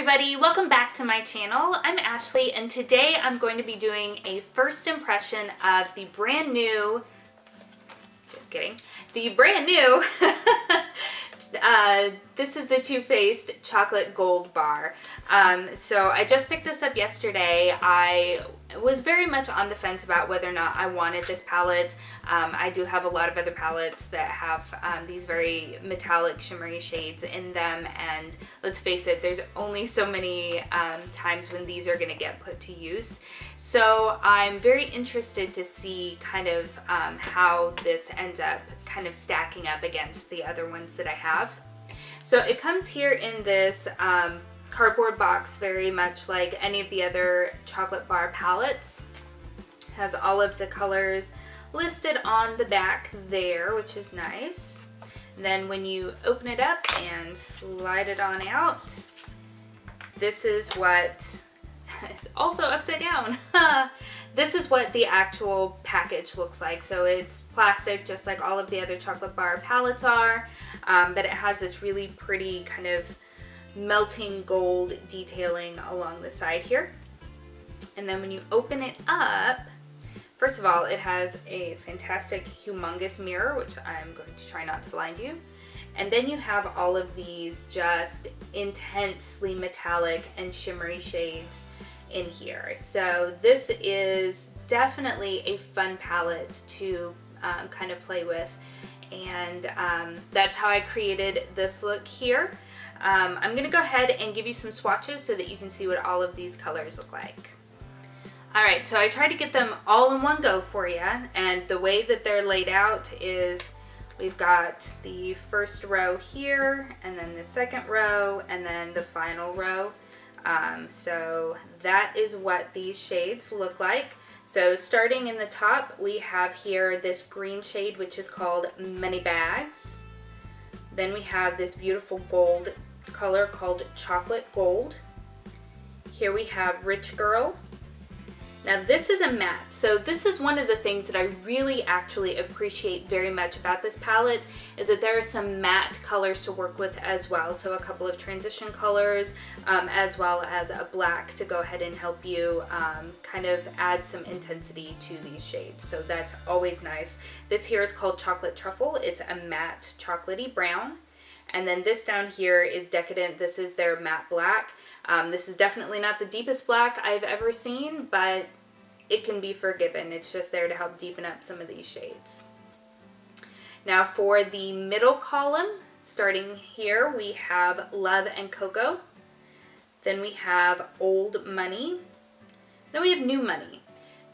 everybody, welcome back to my channel. I'm Ashley and today I'm going to be doing a first impression of the brand new, this is the Too Faced Chocolate Gold Bar. So I just picked this up yesterday. I was very much on the fence about whether or not I wanted this palette. I do have a lot of other palettes that have these very metallic shimmery shades in them, and let's face it, there's only so many times when these are going to get put to use. So I'm very interested to see kind of how this ends up kind of stacking up against the other ones that I have. So it comes here in this cardboard box, very much like any of the other chocolate bar palettes. Has all of the colors listed on the back there, which is nice. And then when you open it up and slide it on out, this is what, it's also upside down. This is what the actual package looks like. So it's plastic, just like all of the other chocolate bar palettes are, but it has this really pretty kind of melting gold detailing along the side here. And then when you open it up, first of all, it has a fantastic humongous mirror, which I'm going to try not to blind you. And then you have all of these just intensely metallic and shimmery shades in here. So this is definitely a fun palette to kind of play with, and that's how I created this look here. I'm gonna go ahead and give you some swatches so that you can see what all of these colors look like. Alright, so I tried to get them all in one go for you, and the way that they're laid out is we've got the first row here, and then the second row, and then the final row. So that is what these shades look like. So starting in the top, we have here this green shade, which is called Many Bags. Then we have this beautiful gold color called Chocolate Gold. Here we have Rich Girl. Now this is a matte, so this is one of the things that I really actually appreciate very much about this palette, is that there are some matte colors to work with as well. So a couple of transition colors, as well as a black to go ahead and help you kind of add some intensity to these shades. So that's always nice. This here is called Chocolate Truffle. It's a matte chocolatey brown. And then this down here is Decadent. This is their matte black. This is definitely not the deepest black I've ever seen, but it can be forgiven. It's just there to help deepen up some of these shades. Now for the middle column, starting here, we have Love and Cocoa. Then we have Old Money. Then we have New Money.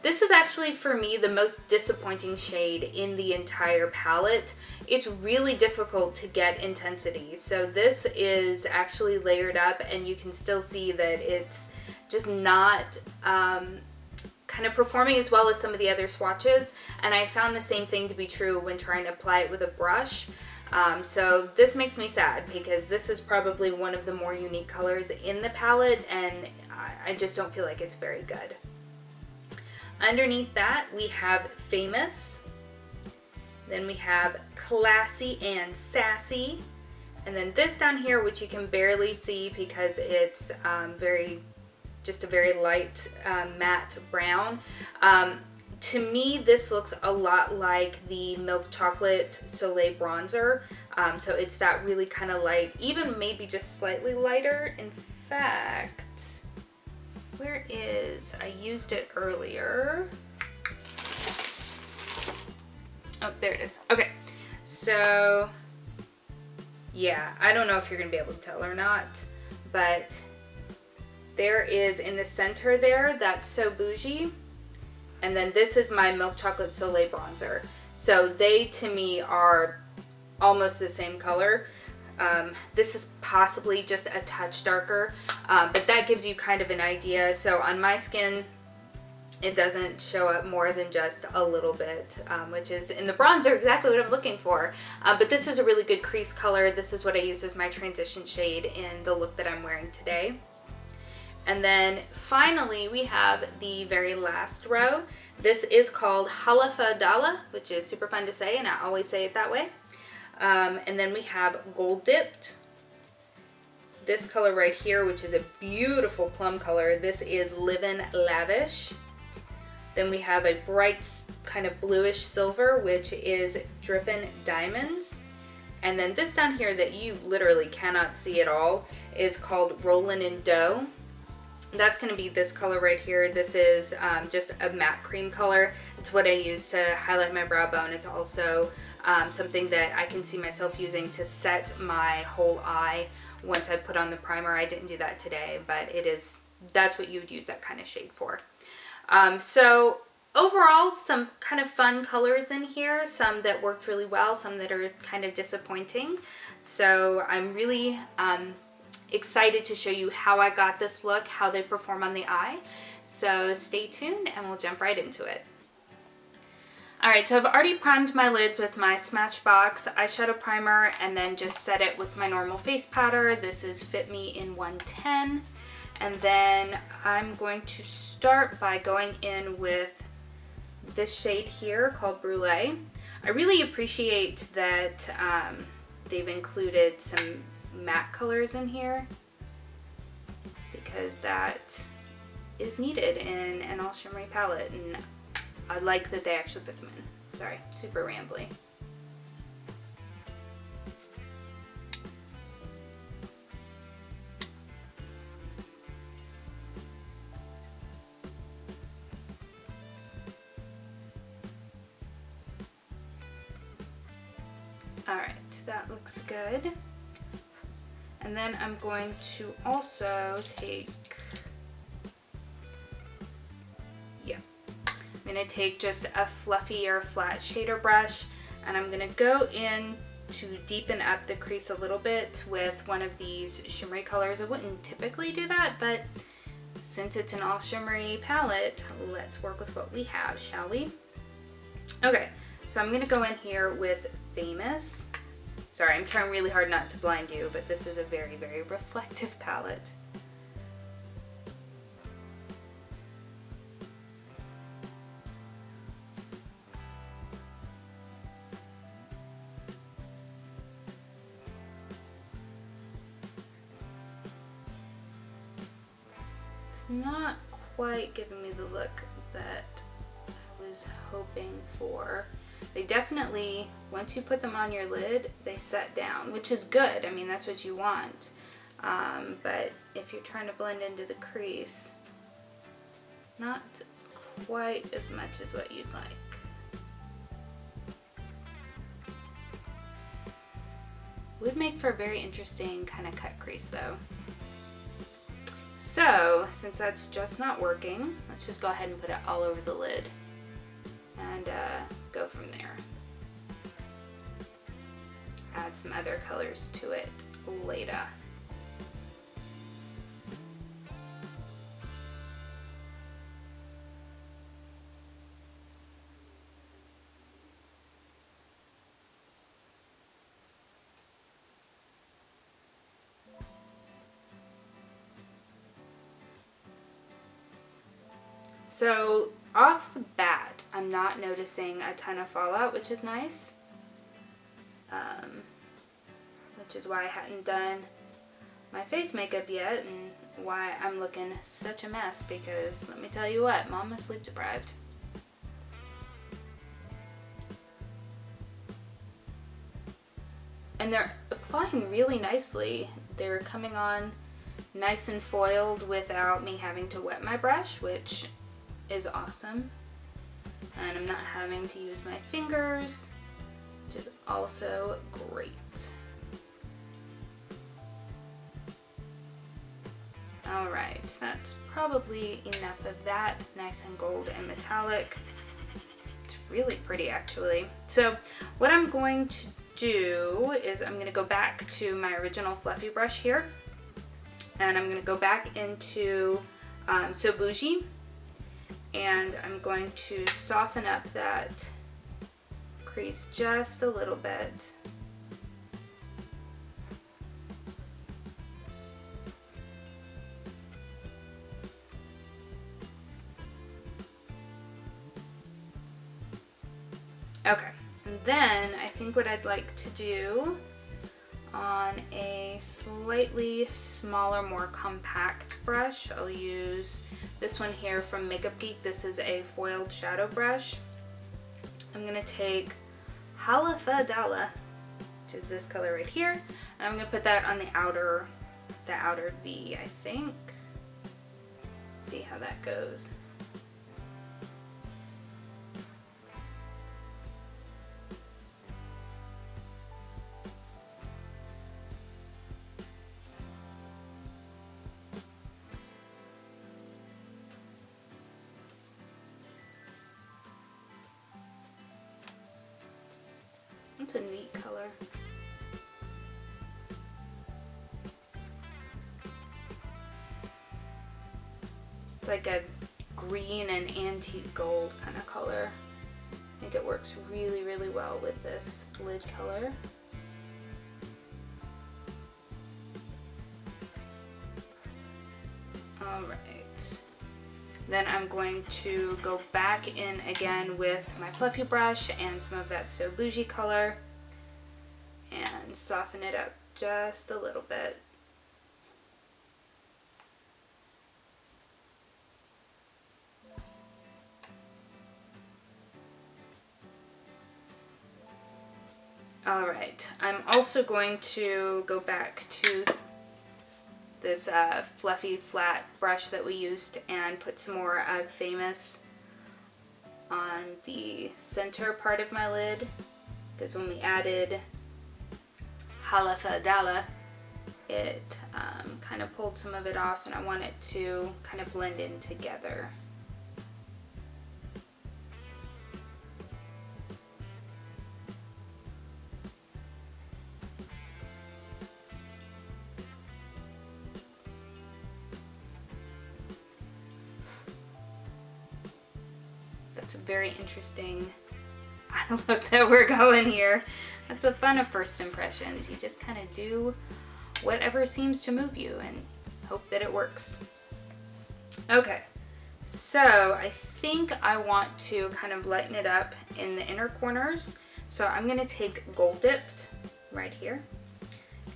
This is actually, for me, the most disappointing shade in the entire palette. It's really difficult to get intensity. So this is actually layered up, and you can still see that it's just not kind of performing as well as some of the other swatches. And I found the same thing to be true when trying to apply it with a brush. So this makes me sad, because this is probably one of the more unique colors in the palette, and I just don't feel like it's very good. Underneath that, we have Famous. Then we have Classy and Sassy. And then this down here, which you can barely see because it's just a very light matte brown. To me, this looks a lot like the Milk Chocolate Soleil bronzer. So it's that really kind of light, even maybe just slightly lighter. In fact, where is, I used it earlier. Oh, there it is. Okay, so yeah, I don't know if you're gonna be able to tell or not, but there is in the center there, that's So Bougie. And then this is my Milk Chocolate Soleil bronzer. So they, to me, are almost the same color. This is possibly just a touch darker, but that gives you kind of an idea. So on my skin, it doesn't show up more than just a little bit, which is in the bronzer exactly what I'm looking for. But this is a really good crease color. This is what I use as my transition shade in the look that I'm wearing today. And then finally, we have the very last row. This is called Halafa Dala, which is super fun to say, and I always say it that way. And then we have Gold Dipped, this color right here, which is a beautiful plum color. This is Livin' Lavish. Then we have a bright kind of bluish silver, which is Drippin' Diamonds. And then this down here that you literally cannot see at all is called Rollin' in Dough. That's going to be this color right here. This is just a matte cream color. It's what I use to highlight my brow bone. It's also something that I can see myself using to set my whole eye once I put on the primer. I didn't do that today, but that's what you would use that kind of shade for. So overall, some kind of fun colors in here, some that worked really well, some that are kind of disappointing. So I'm really excited to show you how I got this look, how they perform on the eye. So stay tuned and we'll jump right into it. Alright, so I've already primed my lid with my Smashbox eyeshadow primer and then just set it with my normal face powder. This is Fit Me in 110. And then I'm going to start by going in with this shade here called Brulee. I really appreciate that they've included some matte colors in here because that is needed in an all shimmery palette, and I like that they actually put them in. Sorry, super rambly. Alright, that looks good. And then I'm going to also take, I'm going to take just a fluffy or flat shader brush, and I'm going to go in to deepen up the crease a little bit with one of these shimmery colors. I wouldn't typically do that, but since it's an all shimmery palette, let's work with what we have, shall we? Okay, so I'm going to go in here with Famous. Sorry, I'm trying really hard not to blind you, but this is a very, very reflective palette. It's not quite giving me the look that I was hoping for. They definitely, once you put them on your lid, they set down, which is good. I mean, that's what you want. But if you're trying to blend into the crease, not quite as much as what you'd like. Would make for a very interesting kind of cut crease though. So, since that's just not working, let's just go ahead and put it all over the lid and go from there. Add some other colors to it later. So off the bat, I'm not noticing a ton of fallout, which is nice. Which is why I hadn't done my face makeup yet and why I'm looking such a mess, because let me tell you what, Mom is sleep deprived. And they're applying really nicely. They're coming on nice and foiled without me having to wet my brush, which is awesome. And I'm not having to use my fingers, which is also great. Alright, that's probably enough of that. Nice and gold and metallic. It's really pretty actually. So what I'm going to do is I'm going to go back to my original fluffy brush here, and I'm going to go back into So Bougie, and I'm going to soften up that crease just a little bit. Okay, and then I think what I'd like to do on a slightly slightly smaller, more compact brush. I'll use this one here from Makeup Geek. This is a foiled shadow brush. I'm gonna take Halafadala, which is this color right here, and I'm gonna put that on the outer V, I think. See how that goes. That's a neat color. It's like a green and antique gold kind of color. I think it works really, really well with this lid color. All right. Then I'm going to go back in again with my fluffy brush and some of that So Bougie color and soften it up just a little bit. All right, I'm also going to go back to this fluffy flat brush that we used and put some more Famous on the center part of my lid, because when we added Halafadala, it kind of pulled some of it off, and I want it to kind of blend in together. That's a very interesting look that we're going here. That's the fun of first impressions. You just kind of do whatever seems to move you and hope that it works. Okay, so I think I want to kind of lighten it up in the inner corners. So I'm going to take Gold Dipped right here,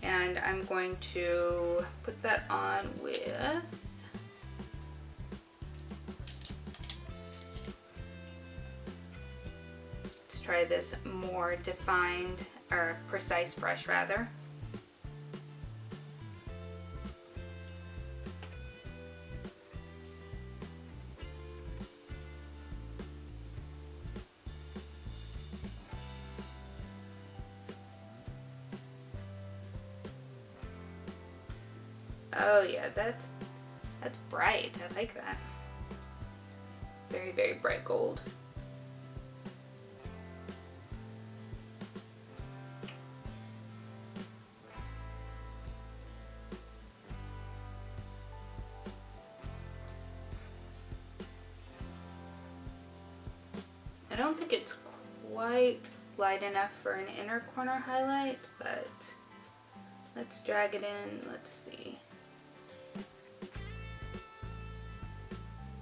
and I'm going to put that on with try this more defined or precise brush rather. Oh yeah, that's bright. I like that. Very, very bright gold. I don't think it's quite light enough for an inner corner highlight, but let's drag it in. Let's see.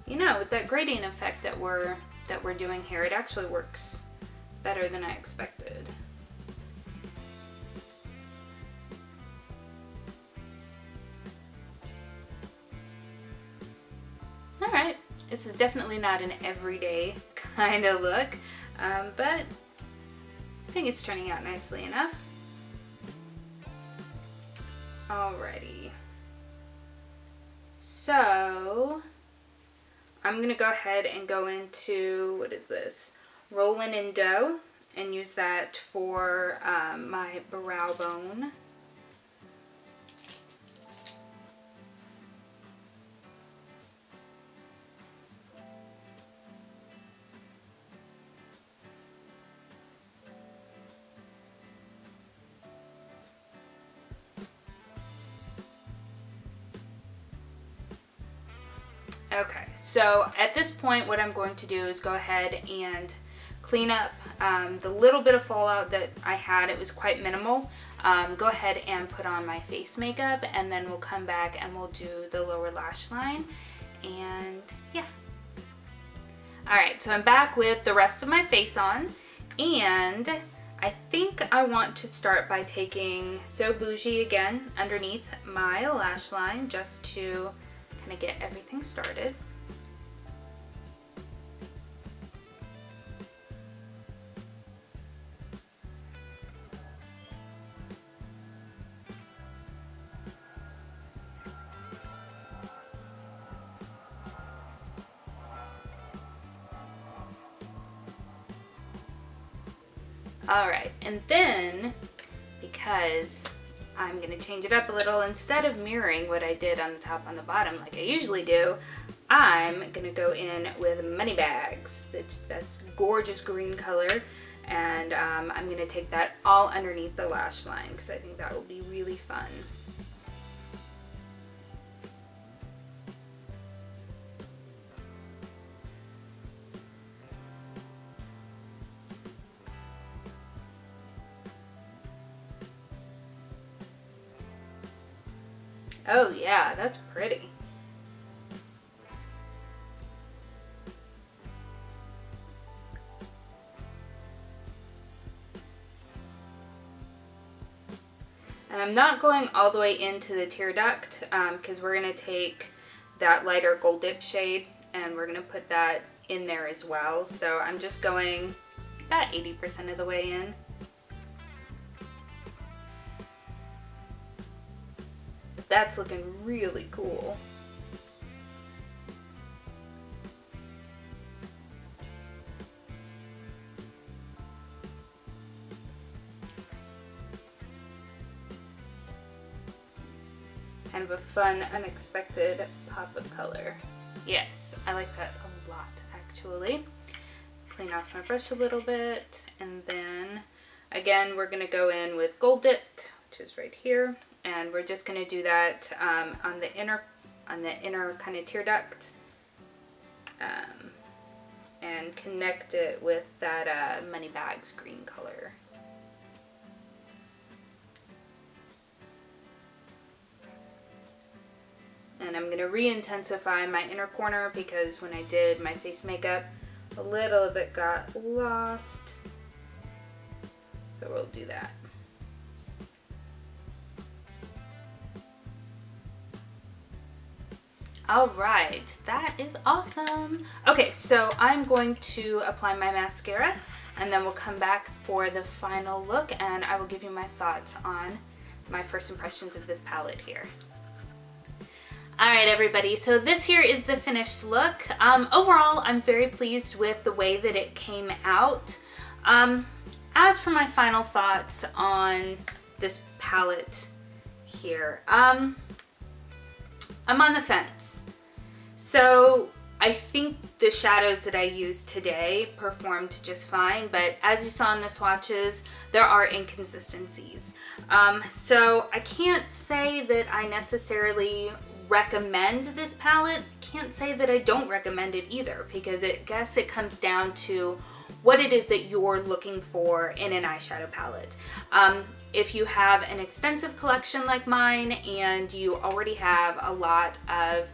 You know, with that gradient effect that we're doing here, it actually works better than I expected. All right, this is definitely not an everyday kind of look, but I think it's turning out nicely enough. Alrighty, so I'm gonna go ahead and go into, what is this, Rollin' in Dough, and use that for my brow bone. Okay, so at this point what I'm going to do is go ahead and clean up the little bit of fallout that I had. It was quite minimal. Go ahead and put on my face makeup, and then we'll come back and we'll do the lower lash line, and yeah. Alright, so I'm back with the rest of my face on, and I think I want to start by taking So Bougie again underneath my lash line just to kind of get everything started. Alright, and then, because I'm going to change it up a little, instead of mirroring what I did on the top on the bottom like I usually do, I'm going to go in with Money Bags. That's gorgeous green color, and I'm going to take that all underneath the lash line because I think that will be really fun. Oh yeah, that's pretty. And I'm not going all the way into the tear duct because we're going to take that lighter gold dip shade and we're going to put that in there as well. So I'm just going about 80% of the way in. That's looking really cool. Kind of a fun, unexpected pop of color. Yes, I like that a lot actually. Clean off my brush a little bit, and then again we're gonna go in with Gold Dipped, which is right here. And we're just going to do that on the inner kind of tear duct and connect it with that Money Bags green color. And I'm going to re-intensify my inner corner because when I did my face makeup, a little of it got lost. So we'll do that. All right, that is awesome. Okay, so I'm going to apply my mascara and then we'll come back for the final look and I will give you my thoughts on my first impressions of this palette here. All right, everybody, so this here is the finished look. Overall, I'm very pleased with the way that it came out. As for my final thoughts on this palette here, I'm on the fence. So I think the shadows that I used today performed just fine, but as you saw in the swatches, there are inconsistencies. So I can't say that I necessarily recommend this palette. Can't say that I don't recommend it either, because I guess it comes down to what it is that you're looking for in an eyeshadow palette. If you have an extensive collection like mine and you already have a lot of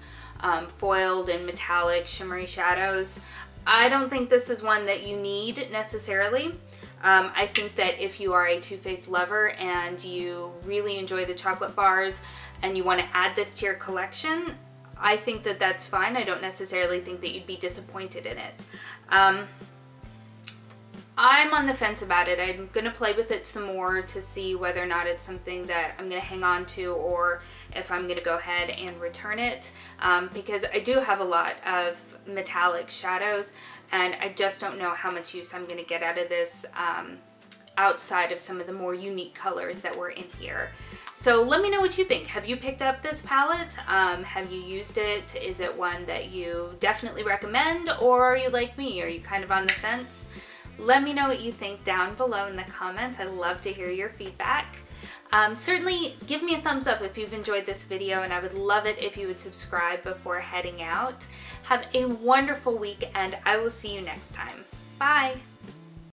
foiled and metallic shimmery shadows, I don't think this is one that you need necessarily. I think that if you are a Too Faced lover and you really enjoy the chocolate bars and you want to add this to your collection, I think that that's fine. I don't necessarily think that you'd be disappointed in it. I'm on the fence about it. I'm going to play with it some more to see whether or not it's something that I'm going to hang on to or if I'm going to go ahead and return it, because I do have a lot of metallic shadows and I just don't know how much use I'm going to get out of this outside of some of the more unique colors that were in here. So let me know what you think. Have you picked up this palette? Have you used it? Is it one that you definitely recommend, or are you like me? Are you kind of on the fence? Let me know what you think down below in the comments. I love to hear your feedback. Certainly give me a thumbs up if you've enjoyed this video, and I would love it if you would subscribe before heading out. Have a wonderful week, and I will see you next time. Bye!